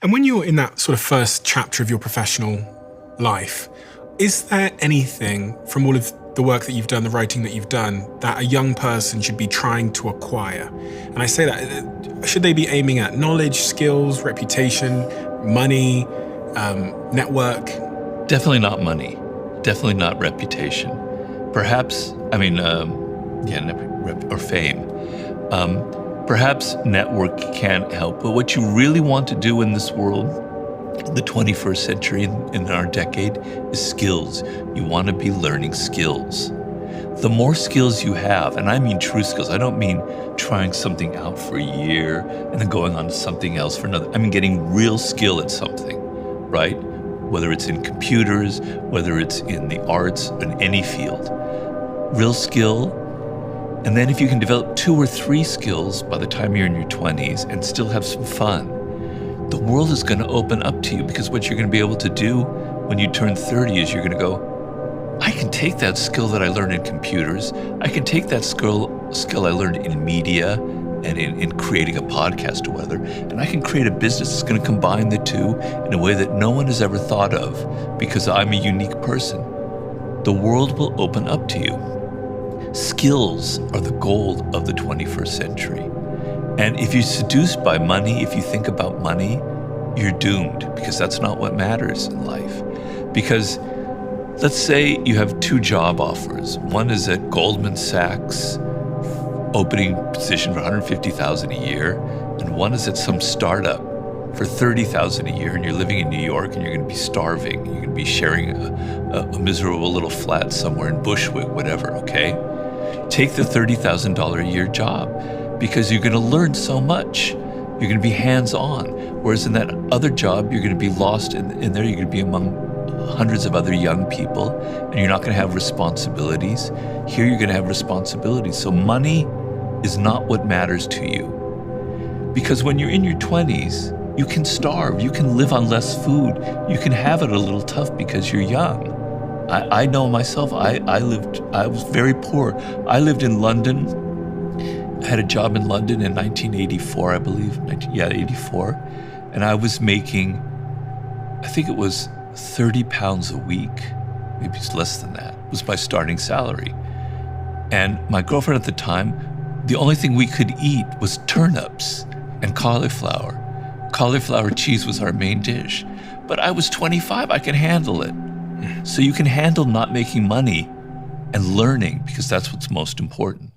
And when you're in that sort of first chapter of your professional life, is there anything from all of the work that you've done, the writing that you've done, that a young person should be trying to acquire? And I say that, should they be aiming at knowledge, skills, reputation, money, network? Definitely not money. Definitely not reputation. Perhaps, or fame. Perhaps network can't help, but what you really want to do in this world, the 21st century, in our decade, is skills. You want to be learning skills. The more skills you have, and I mean true skills, I don't mean trying something out for a year and then going on to something else for another. I mean getting real skill at something, right? Whether it's in computers, whether it's in the arts, in any field. Real skill. And then if you can develop 2 or 3 skills by the time you're in your 20s and still have some fun, the world is going to open up to you, because what you're going to be able to do when you turn 30 is you're going to go, I can take that skill that I learned in computers, I can take that skill I learned in media and in creating a podcast or whatever, and I can create a business that's going to combine the two in a way that no one has ever thought of, because I'm a unique person. The world will open up to you. Skills are the gold of the 21st century. And if you're seduced by money, if you think about money, you're doomed, because that's not what matters in life. Because let's say you have 2 job offers. One is at Goldman Sachs, opening position for $150,000 a year, and one is at some startup for $30,000 a year, and you're living in New York and you're going to be starving. You're going to be sharing a miserable little flat somewhere in Bushwick, whatever, okay? Take the $30,000 a year job, because you're going to learn so much. You're going to be hands-on. Whereas in that other job, you're going to be lost in there. You're going to be among hundreds of other young people, and you're not going to have responsibilities. Here you're going to have responsibilities. So money is not what matters to you. Because when you're in your 20s, you can starve. You can live on less food. You can have it a little tough because you're young. I know myself, I was very poor. I lived in London. I had a job in London in 1984, I believe. 84. And I was making, I think it was £30 a week. Maybe it's less than that. It was my starting salary. And my girlfriend at the time, the only thing we could eat was turnips and cauliflower. Cauliflower cheese was our main dish. But I was 25, I could handle it. So you can handle not making money and learning, because that's what's most important.